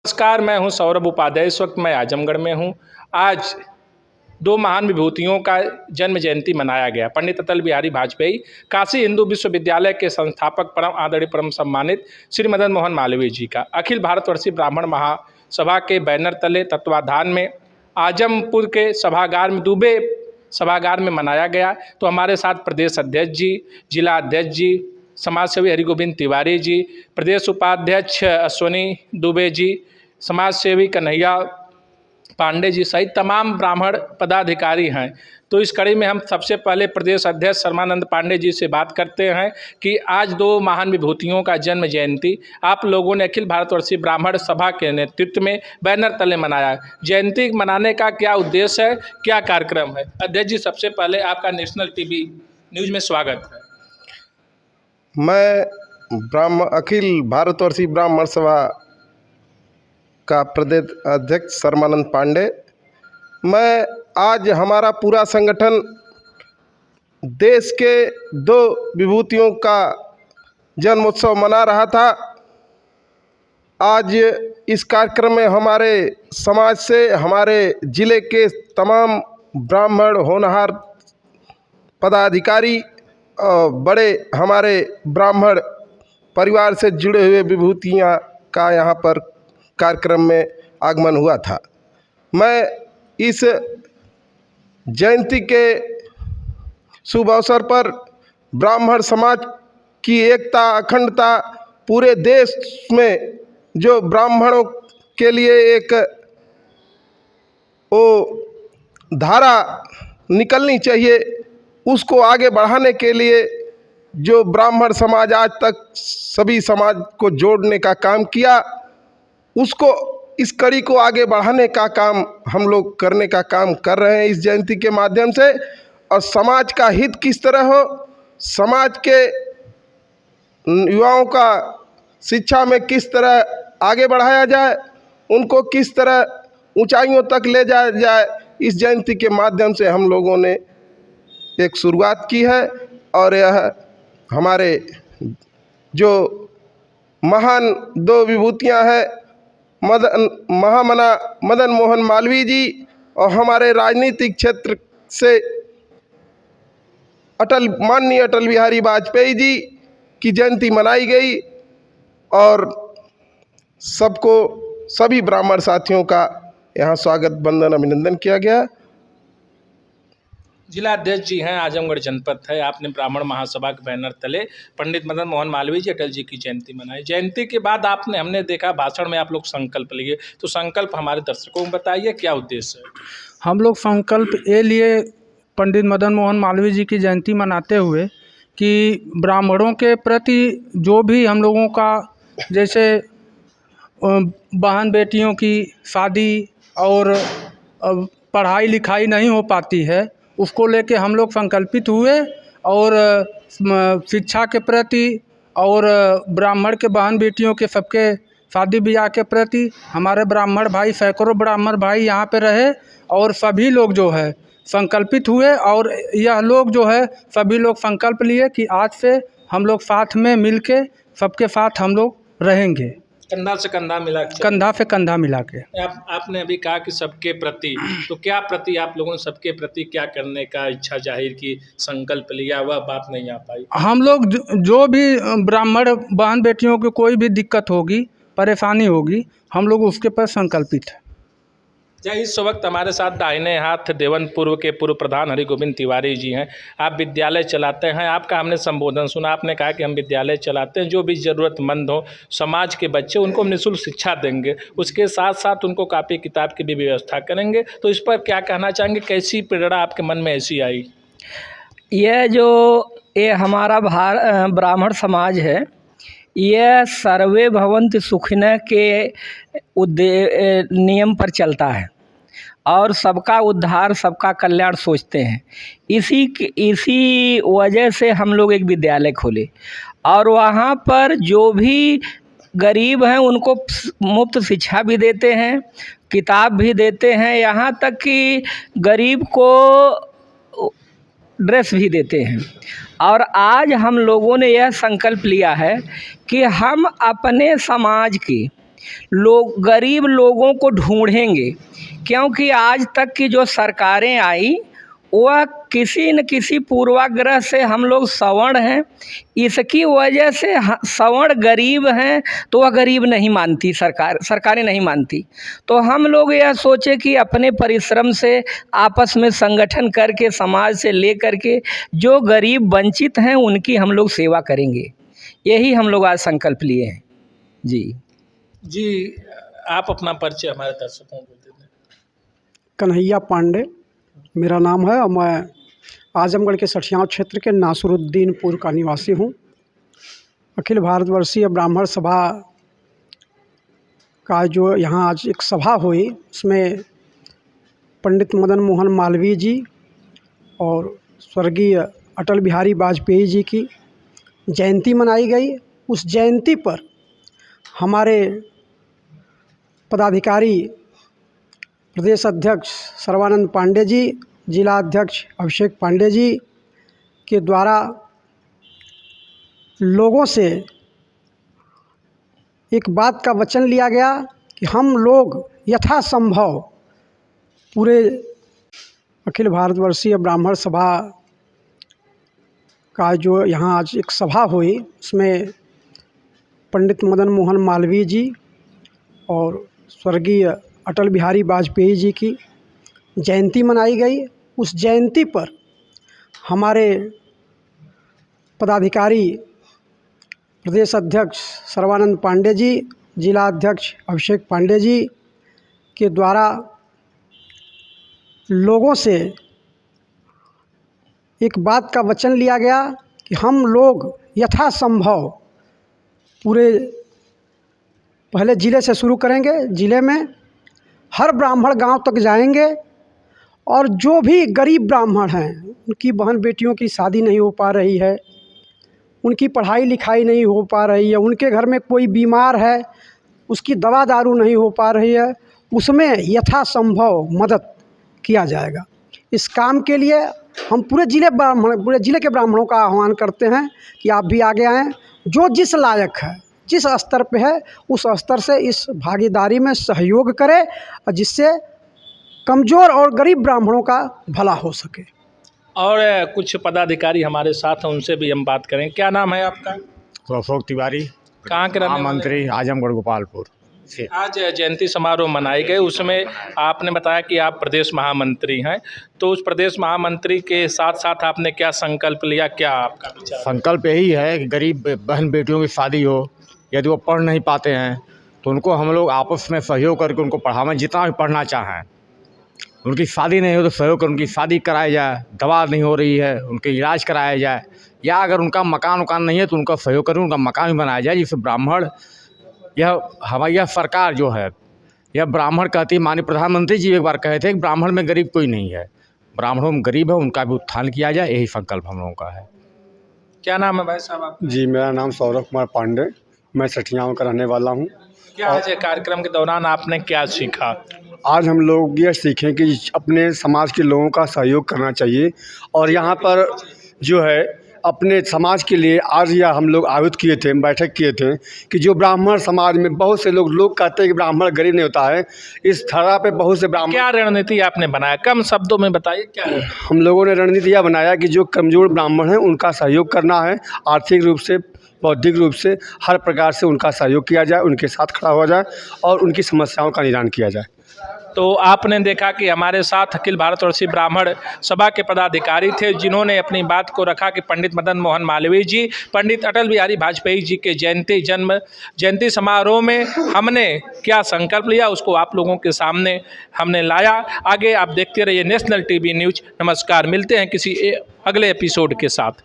नमस्कार, मैं हूं सौरभ उपाध्याय। इस वक्त मैं आजमगढ़ में हूं। आज दो महान विभूतियों का जन्म जयंती मनाया गया। पंडित अटल बिहारी वाजपेयी काशी हिंदू विश्वविद्यालय के संस्थापक परम आदरणीय परम सम्मानित श्री मदन मोहन मालवीय जी का अखिल भारतवर्षीय ब्राह्मण महासभा के बैनर तले तत्वाधान में आजमपुर के सभागार में दुबे सभागार में मनाया गया। तो हमारे साथ प्रदेश अध्यक्ष जी, जिला अध्यक्ष जी, समाज सेवी हरिगोविंद तिवारी जी, प्रदेश उपाध्यक्ष अश्वनी दुबे जी, समाज सेवी कन्हैया पांडे जी सहित तमाम ब्राह्मण पदाधिकारी हैं। तो इस कड़ी में हम सबसे पहले प्रदेश अध्यक्ष शर्मानंद पांडे जी से बात करते हैं कि आज दो महान विभूतियों का जन्म जयंती आप लोगों ने अखिल भारतवर्षीय ब्राह्मण सभा के नेतृत्व में बैनर तले मनाया। जयंती मनाने का क्या उद्देश्य है, क्या कार्यक्रम है? अध्यक्ष जी, सबसे पहले आपका नेशनल टीवी न्यूज में स्वागत है। मैं अखिल भारतवर्षीय ब्राह्मण सभा का प्रदेश अध्यक्ष शर्मानंद पांडे। मैं आज हमारा पूरा संगठन देश के दो विभूतियों का जन्मोत्सव मना रहा था। आज इस कार्यक्रम में हमारे समाज से, हमारे जिले के तमाम ब्राह्मण होनहार पदाधिकारी और बड़े हमारे ब्राह्मण परिवार से जुड़े हुए विभूतियाँ का यहाँ पर कार्यक्रम में आगमन हुआ था। मैं इस जयंती के शुभ अवसर पर ब्राह्मण समाज की एकता, अखंडता, पूरे देश में जो ब्राह्मणों के लिए एक वो धारा निकलनी चाहिए, उसको आगे बढ़ाने के लिए जो ब्राह्मण समाज आज तक सभी समाज को जोड़ने का काम किया, उसको इस कड़ी को आगे बढ़ाने का काम हम लोग करने का काम कर रहे हैं इस जयंती के माध्यम से। और समाज का हित किस तरह हो, समाज के युवाओं का शिक्षा में किस तरह आगे बढ़ाया जाए, उनको किस तरह ऊंचाइयों तक ले जाया जाए, इस जयंती के माध्यम से हम लोगों ने एक शुरुआत की है। और यह हमारे जो महान दो विभूतियां हैं, मदन मोहन मालवीय जी और हमारे राजनीतिक क्षेत्र से माननीय अटल बिहारी वाजपेयी जी की जयंती मनाई गई। और सबको, सभी ब्राह्मण साथियों का यहाँ स्वागत, वंदन, अभिनंदन किया गया। जिला अध्यक्ष जी हैं, आजमगढ़ जनपद है। आपने ब्राह्मण महासभा के बैनर तले पंडित मदन मोहन मालवीय जी, अटल जी की जयंती मनाई। जयंती के बाद हमने देखा भाषण में आप लोग संकल्प लिए, तो संकल्प हमारे दर्शकों को बताइए, क्या उद्देश्य है? हम लोग संकल्प ये लिए पंडित मदन मोहन मालवीय जी की जयंती मनाते हुए कि ब्राह्मणों के प्रति जो भी हम लोगों का, जैसे बहन बेटियों की शादी और पढ़ाई लिखाई नहीं हो पाती है, उसको लेके हम लोग संकल्पित हुए। और शिक्षा के प्रति और ब्राह्मण के बहन बेटियों के सबके शादी ब्याह के प्रति हमारे ब्राह्मण भाई, सैकड़ों ब्राह्मण भाई यहाँ पे रहे और सभी लोग जो है संकल्पित हुए। और यह लोग जो है सभी लोग संकल्प लिए कि आज से हम लोग साथ में मिलके सबके साथ हम लोग रहेंगे, कंधा से कंधा मिला के। कंधा से कंधा मिला के। आपने अभी कहा कि सबके प्रति, तो क्या प्रति आप लोगों ने सबके प्रति क्या करने का इच्छा जाहिर की, संकल्प लिया, वह बात नहीं आ पाई? हम लोग जो भी ब्राह्मण बहन बेटियों की कोई भी दिक्कत होगी, परेशानी होगी, हम लोग उसके पर संकल्पित हैं। इस वक्त हमारे साथ दाहिने हाथ देवनपुर के पूर्व प्रधान हरिगोविंद तिवारी जी हैं। आप विद्यालय चलाते हैं, आपका हमने संबोधन सुना। आपने कहा कि हम विद्यालय चलाते हैं, जो भी ज़रूरतमंद हो समाज के बच्चे, उनको हम निःशुल्क शिक्षा देंगे, उसके साथ साथ उनको कापी किताब की भी व्यवस्था करेंगे। तो इस पर क्या कहना चाहेंगे, कैसी प्रेरणा आपके मन में ऐसी आई? ये हमारा ब्राह्मण समाज है, यह सर्वे भवन्तु सुखिनः के नियम पर चलता है और सबका उद्धार, सबका कल्याण सोचते हैं। इसी वजह से हम लोग एक विद्यालय खोले और वहाँ पर जो भी गरीब हैं उनको मुफ्त शिक्षा भी देते हैं, किताब भी देते हैं, यहाँ तक कि गरीब को ड्रेस भी देते हैं। और आज हम लोगों ने यह संकल्प लिया है कि हम अपने समाज की गरीब लोगों को ढूंढेंगे, क्योंकि आज तक की जो सरकारें आई वह किसी न किसी पूर्वाग्रह से हम लोग सवर्ण हैं, इसकी वजह से सवर्ण गरीब हैं तो वह गरीब नहीं मानती, सरकारें नहीं मानती। तो हम लोग यह सोचे कि अपने परिश्रम से आपस में संगठन करके समाज से ले करके जो गरीब वंचित हैं उनकी हम लोग सेवा करेंगे, यही हम लोग आज संकल्प लिए हैं। जी आप अपना परिचय हमारे दर्शकों को दे दें। कन्हैया पांडे मेरा नाम है और मैं आजमगढ़ के सठियाव क्षेत्र के नासरुद्दीनपुर का निवासी हूँ। अखिल भारतवर्षीय ब्राह्मण सभा का जो यहाँ आज एक सभा हुई, उसमें पंडित मदन मोहन मालवीय जी और स्वर्गीय अटल बिहारी वाजपेयी जी की जयंती मनाई गई। उस जयंती पर हमारे पदाधिकारी प्रदेश अध्यक्ष सर्वानंद पांडे जी, जिला अध्यक्ष अभिषेक पांडे जी के द्वारा लोगों से एक बात का वचन लिया गया कि हम लोग यथासंभव पूरे अखिल भारतवर्षीय ब्राह्मण सभा का जो यहाँ आज एक सभा हुई, उसमें पंडित मदन मोहन मालवीय जी और स्वर्गीय अटल बिहारी वाजपेयी जी की जयंती मनाई गई। उस जयंती पर हमारे पदाधिकारी प्रदेश अध्यक्ष सर्वानंद पांडे जी, जिला अध्यक्ष अभिषेक पांडे जी के द्वारा लोगों से एक बात का वचन लिया गया कि हम लोग यथासंभव पूरे पहले ज़िले से शुरू करेंगे। ज़िले में हर ब्राह्मण गांव तक जाएंगे और जो भी गरीब ब्राह्मण हैं, उनकी बहन बेटियों की शादी नहीं हो पा रही है, उनकी पढ़ाई लिखाई नहीं हो पा रही है, उनके घर में कोई बीमार है, उसकी दवा दारू नहीं हो पा रही है, उसमें यथासंभव मदद किया जाएगा। इस काम के लिए हम पूरे ज़िले के ब्राह्मणों का आह्वान करते हैं कि आप भी आगे आएँ। जो जिस लायक है, जिस स्तर पे है, उस स्तर से इस भागीदारी में सहयोग करे और जिससे कमज़ोर और गरीब ब्राह्मणों का भला हो सके। और कुछ पदाधिकारी हमारे साथ हैं, उनसे भी हम बात करें। क्या नाम है आपका? अशोक तिवारी, कहाँ के रहने वाले? मंत्री आजमगढ़ गोपालपुर से। आज जयंती समारोह मनाई गई, उसमें आपने बताया कि आप प्रदेश महामंत्री हैं, तो उस प्रदेश महामंत्री के साथ साथ आपने क्या संकल्प लिया, क्या आपका विचार? संकल्प यही है कि गरीब बहन बेटियों की शादी हो, यदि वो पढ़ नहीं पाते हैं तो उनको हम लोग आपस में सहयोग करके उनको पढ़ावें, जितना भी पढ़ना चाहें। उनकी शादी नहीं हो तो सहयोग कर उनकी शादी कराई जाए, दवा नहीं हो रही है उनके इलाज कराया जाए, या अगर उनका मकान नहीं है तो उनका सहयोग करें, उनका मकान भी बनाया जाए। जिससे ब्राह्मण, यह सरकार जो है, यह ब्राह्मण कहती है, माननीय प्रधानमंत्री जी एक बार कहे थे कि ब्राह्मण में गरीब कोई नहीं है, ब्राह्मणों में गरीब है, उनका भी उत्थान किया जाए, यही संकल्प हम लोगों का है। क्या नाम है भाई साहब आपका? जी, मेरा नाम सौरभ कुमार पांडे, मैं सठियाव का रहने वाला हूँ। क्या आज कार्यक्रम के दौरान आपने क्या सीखा? आज हम लोग यह सीखें कि अपने समाज के लोगों का सहयोग करना चाहिए, और यहाँ पर जो है अपने समाज के लिए आज यह हम लोग आयोजित किए थे, बैठक किए थे कि जो ब्राह्मण समाज में बहुत से लोग कहते हैं कि ब्राह्मण गरीब नहीं होता है, इस धरा पे बहुत से ब्राह्मण। क्या रणनीति आपने बनाया, कम शब्दों में बताइए क्या है? हम लोगों ने रणनीति यह बनाया कि जो कमज़ोर ब्राह्मण हैं उनका सहयोग करना है, आर्थिक रूप से, बौद्धिक रूप से, हर प्रकार से उनका सहयोग किया जाए, उनके साथ खड़ा हो जाए और उनकी समस्याओं का निदान किया जाए। तो आपने देखा कि हमारे साथ अखिल भारतवर्षीय ब्राह्मण सभा के पदाधिकारी थे, जिन्होंने अपनी बात को रखा कि पंडित मदन मोहन मालवीय जी, पंडित अटल बिहारी वाजपेयी जी के जयंती समारोह में हमने क्या संकल्प लिया, उसको आप लोगों के सामने हमने लाया। आगे आप देखते रहिए नेशनल टीवी न्यूज़। नमस्कार, मिलते हैं किसी अगले एपिसोड के साथ।